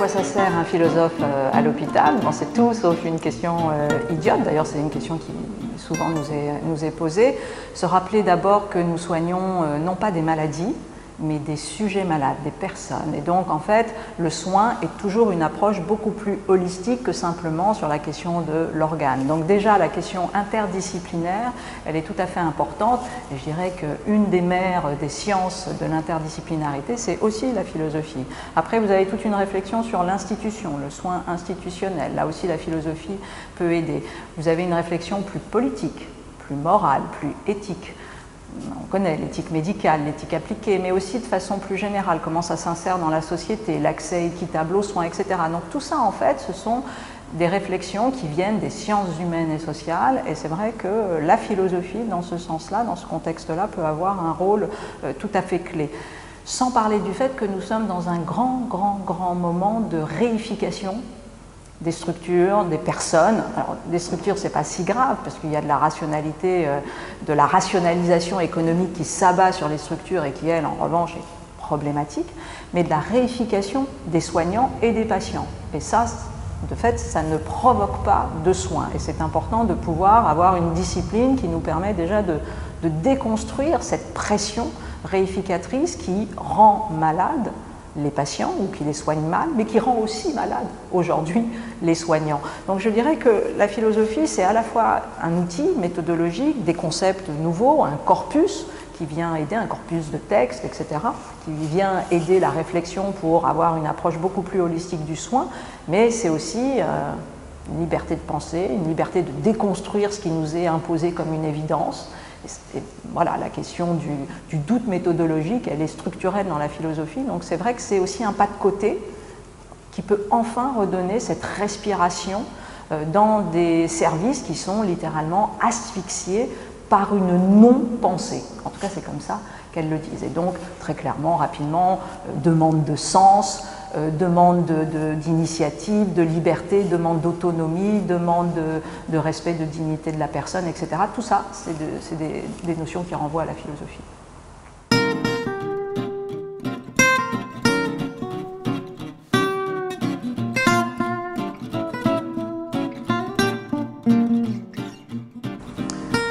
quoi ça sert un philosophe à l'hôpital? Bon, c'est tout sauf une question idiote, d'ailleurs c'est une question qui souvent nous est posée. Se rappeler d'abord que nous soignons non pas des maladies, mais des sujets malades, des personnes. Et donc, en fait, le soin est toujours une approche beaucoup plus holistique que simplement sur la question de l'organe. Donc déjà, la question interdisciplinaire, elle est tout à fait importante. Et je dirais qu'une des mères des sciences de l'interdisciplinarité, c'est aussi la philosophie. Après, vous avez toute une réflexion sur l'institution, le soin institutionnel. Là aussi, la philosophie peut aider. Vous avez une réflexion plus politique, plus morale, plus éthique. On connaît l'éthique médicale, l'éthique appliquée, mais aussi de façon plus générale, comment ça s'insère dans la société, l'accès équitable aux soins, etc. Donc tout ça, en fait, ce sont des réflexions qui viennent des sciences humaines et sociales, et c'est vrai que la philosophie, dans ce sens-là, dans ce contexte-là, peut avoir un rôle tout à fait clé. Sans parler du fait que nous sommes dans un grand moment de réification des structures, des personnes. Alors, des structures, c'est pas si grave, parce qu'il y a de la rationalité, de la rationalisation économique qui s'abat sur les structures et qui, elle, en revanche, est problématique, mais de la réification des soignants et des patients. Et ça, de fait, ça ne provoque pas de soins. Et c'est important de pouvoir avoir une discipline qui nous permet déjà de déconstruire cette pression réificatrice qui rend malade les patients ou qui les soignent mal, mais qui rend aussi malades aujourd'hui les soignants. Donc je dirais que la philosophie, c'est à la fois un outil méthodologique, des concepts nouveaux, un corpus qui vient aider, un corpus de textes, etc., qui vient aider la réflexion pour avoir une approche beaucoup plus holistique du soin, mais c'est aussi une liberté de penser, une liberté de déconstruire ce qui nous est imposé comme une évidence. Et voilà, la question du doute méthodologique, elle est structurelle dans la philosophie, donc c'est vrai que c'est aussi un pas de côté qui peut enfin redonner cette respiration dans des services qui sont littéralement asphyxiés par une non-pensée. En tout cas, c'est comme ça qu'elle le disent. Et donc, très clairement, rapidement, demande de sens, demande d'initiative, de liberté, demande d'autonomie, demande de respect de dignité de la personne, etc. Tout ça, c'est des notions qui renvoient à la philosophie.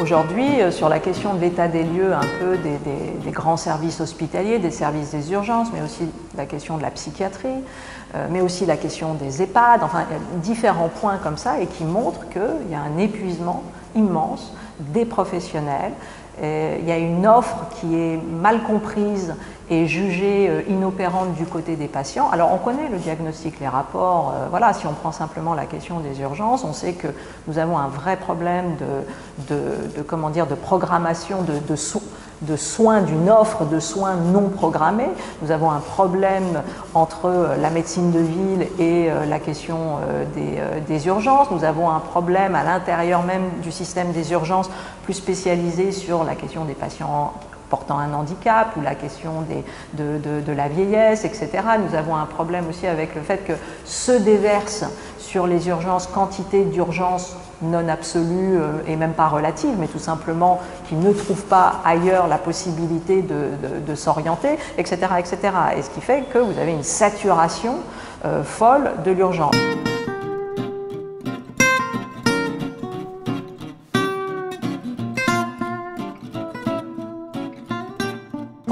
Aujourd'hui, sur la question de l'état des lieux, un peu des grands services hospitaliers, des services des urgences, mais aussi la question de la psychiatrie, mais aussi la question des EHPAD, enfin, il y a différents points comme ça et qui montrent qu'il y a un épuisement immense des professionnels. Il y a une offre qui est mal comprise et jugée inopérante du côté des patients. Alors on connaît le diagnostic, les rapports, voilà, si on prend simplement la question des urgences, on sait que nous avons un vrai problème de programmation de soins, d'une offre de soins non programmés. Nous avons un problème entre la médecine de ville et la question des urgences. Nous avons un problème à l'intérieur même du système des urgences plus spécialisé sur la question des patients portant un handicap ou la question de la vieillesse, etc. Nous avons un problème aussi avec le fait que se déverse sur les urgences quantité d'urgences non absolue et même pas relative, mais tout simplement qui ne trouvent pas ailleurs la possibilité de s'orienter, etc., etc. Et ce qui fait que vous avez une saturation folle de l'urgence.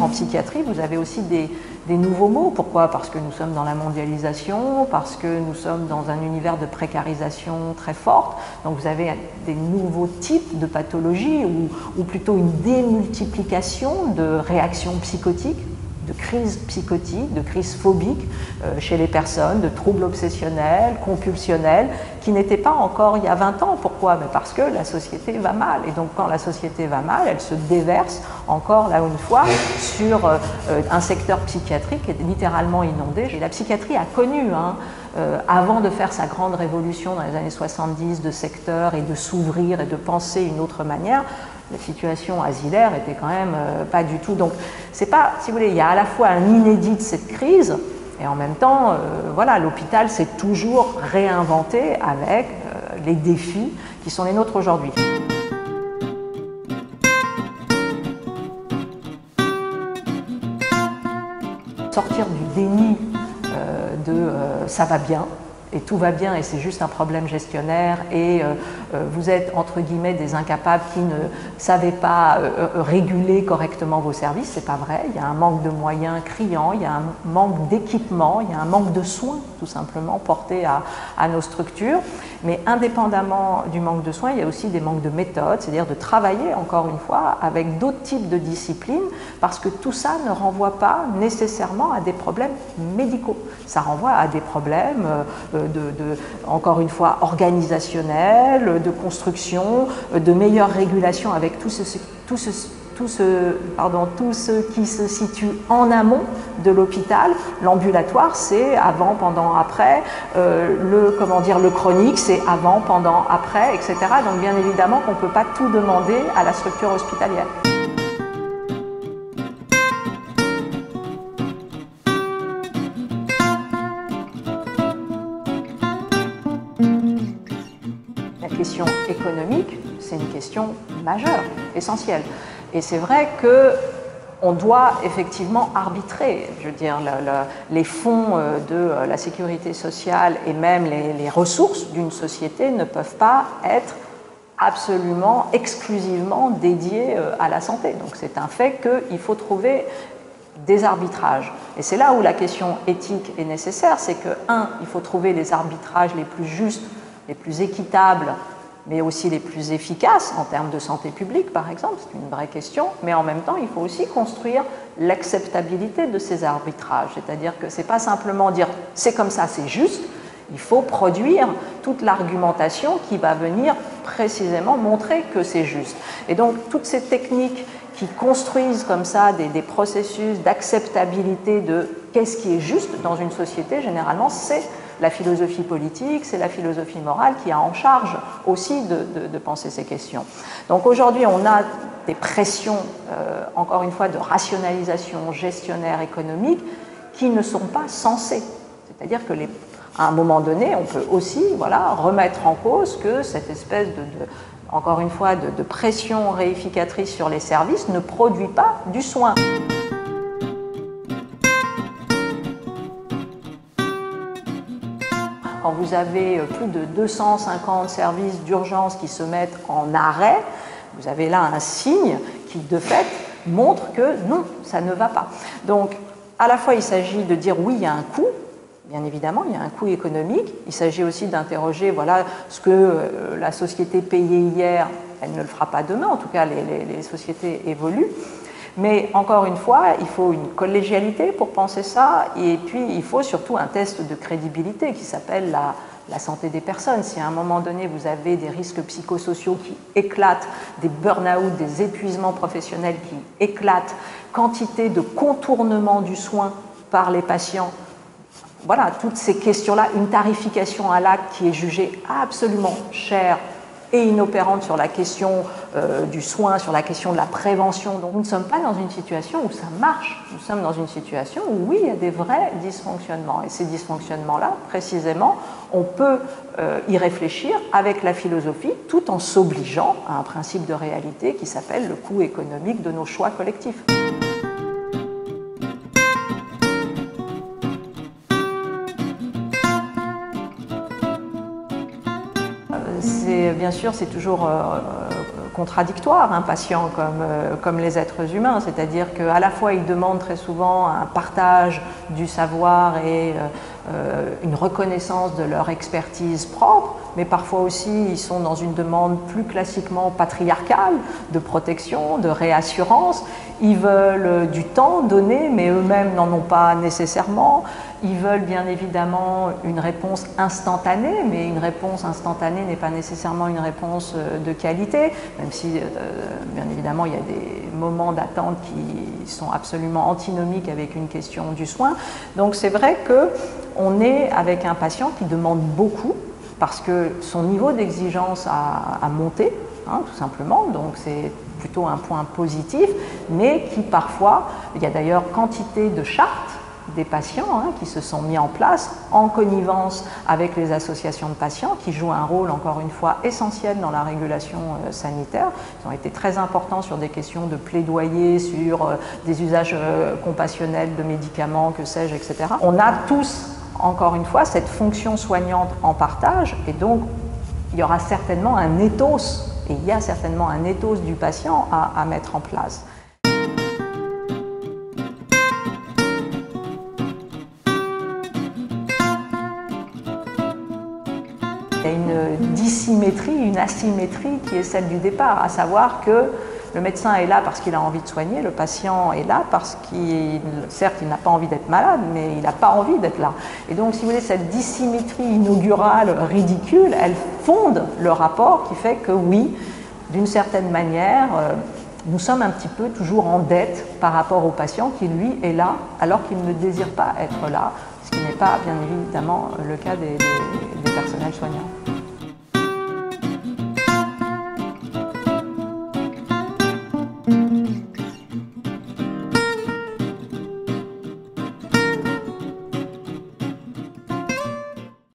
En psychiatrie, vous avez aussi des nouveaux mots. Pourquoi? Parce que nous sommes dans la mondialisation, parce que nous sommes dans un univers de précarisation très forte. Donc vous avez des nouveaux types de pathologies ou plutôt une démultiplication de réactions psychotiques, de crises psychotiques, de crises phobiques chez les personnes, de troubles obsessionnels, compulsionnels, qui n'étaient pas encore il y a 20 ans. Pourquoi? Mais parce que la société va mal. Et donc quand la société va mal, elle se déverse encore, là une fois, sur un secteur psychiatrique qui est littéralement inondé. Et la psychiatrie a connu, avant de faire sa grande révolution dans les années 70 de secteur et de s'ouvrir et de penser une autre manière, la situation asilaire était quand même pas du tout. Donc, c'est pas, si vous voulez, il y a à la fois un inédit de cette crise, et en même temps, voilà, l'hôpital s'est toujours réinventé avec les défis qui sont les nôtres aujourd'hui. Sortir du déni ça va bien, et tout va bien et c'est juste un problème gestionnaire et vous êtes entre guillemets des incapables qui ne savaient pas réguler correctement vos services, c'est pas vrai, il y a un manque de moyens criant, il y a un manque d'équipement, il y a un manque de soins tout simplement portés à nos structures, mais indépendamment du manque de soins, il y a aussi des manques de méthodes, c'est-à-dire de travailler encore une fois avec d'autres types de disciplines parce que tout ça ne renvoie pas nécessairement à des problèmes médicaux, ça renvoie à des problèmes encore une fois, organisationnel, de construction, de meilleure régulation avec tout ce qui se situe en amont de l'hôpital. L'ambulatoire, c'est avant, pendant, après. Le chronique, c'est avant, pendant, après, etc. Donc bien évidemment qu'on ne peut pas tout demander à la structure hospitalière. La question économique, c'est une question majeure, essentielle. Et c'est vrai qu'on doit effectivement arbitrer. Je veux dire, les fonds de la sécurité sociale et même les ressources d'une société ne peuvent pas être absolument, exclusivement dédiés à la santé. Donc c'est un fait qu'il faut trouver des arbitrages. Et c'est là où la question éthique est nécessaire, c'est que, il faut trouver les arbitrages les plus justes, les plus équitables, mais aussi les plus efficaces en termes de santé publique, par exemple, c'est une vraie question, mais en même temps, il faut aussi construire l'acceptabilité de ces arbitrages, c'est-à-dire que ce n'est pas simplement dire « c'est comme ça, c'est juste », il faut produire toute l'argumentation qui va venir précisément montrer que c'est juste. Et donc, toutes ces techniques qui construisent comme ça des processus d'acceptabilité de qu'est-ce qui est juste dans une société, généralement, c'est la philosophie politique, c'est la philosophie morale qui a en charge aussi de penser ces questions. Donc aujourd'hui, on a des pressions, encore une fois, de rationalisation gestionnaire économique qui ne sont pas sensées. C'est-à-dire que à un moment donné, on peut aussi remettre en cause que cette espèce encore une fois, de pression réificatrice sur les services ne produit pas du soin. Quand vous avez plus de 250 services d'urgence qui se mettent en arrêt, vous avez là un signe qui, de fait, montre que non, ça ne va pas. Donc, à la fois, il s'agit de dire oui, il y a un coût. Bien évidemment, il y a un coût économique. Il s'agit aussi d'interroger ce que la société payait hier, elle ne le fera pas demain. En tout cas, les sociétés évoluent. Mais encore une fois, il faut une collégialité pour penser ça. Et puis, il faut surtout un test de crédibilité qui s'appelle la santé des personnes. Si à un moment donné, vous avez des risques psychosociaux qui éclatent, des burn-out, des épuisements professionnels qui éclatent, quantité de contournement du soin par les patients, voilà, toutes ces questions-là, une tarification à l'acte qui est jugée absolument chère et inopérante sur la question du soin, sur la question de la prévention. Donc nous ne sommes pas dans une situation où ça marche, nous sommes dans une situation où oui, il y a des vrais dysfonctionnements. Et ces dysfonctionnements-là, précisément, on peut y réfléchir avec la philosophie tout en s'obligeant à un principe de réalité qui s'appelle le coût économique de nos choix collectifs. Bien sûr, c'est toujours contradictoire, un patient comme les êtres humains, c'est-à-dire qu'à la fois ils demandent très souvent un partage du savoir et une reconnaissance de leur expertise propre, mais parfois aussi ils sont dans une demande plus classiquement patriarcale de protection, de réassurance. Ils veulent du temps donné, mais eux-mêmes n'en ont pas nécessairement. Ils veulent bien évidemment une réponse instantanée, mais une réponse instantanée n'est pas nécessairement une réponse de qualité, même si bien évidemment il y a des moments d'attente qui sont absolument antinomiques avec une question du soin. Donc c'est vrai qu'on est avec un patient qui demande beaucoup parce que son niveau d'exigence a monté, tout simplement, donc c'est plutôt un point positif, mais qui parfois, il y a d'ailleurs quantité de chartes des patients qui se sont mis en place en connivence avec les associations de patients qui jouent un rôle, encore une fois, essentiel dans la régulation sanitaire. Ils ont été très importants sur des questions de plaidoyer, sur des usages compassionnels de médicaments, que sais-je, etc. On a tous, encore une fois, cette fonction soignante en partage, et donc il y aura certainement un ethos, et il y a certainement un ethos du patient à mettre en place. Il y a une dissymétrie, une asymétrie qui est celle du départ, à savoir que le médecin est là parce qu'il a envie de soigner, le patient est là parce qu'il, certes, il n'a pas envie d'être malade, mais il n'a pas envie d'être là. Et donc, si vous voulez, cette dissymétrie inaugurale ridicule, elle fonde le rapport qui fait que oui, d'une certaine manière, nous sommes un petit peu toujours en dette par rapport au patient qui, lui, est là alors qu'il ne désire pas être là, ce qui n'est pas, bien évidemment, le cas des personnels soignants.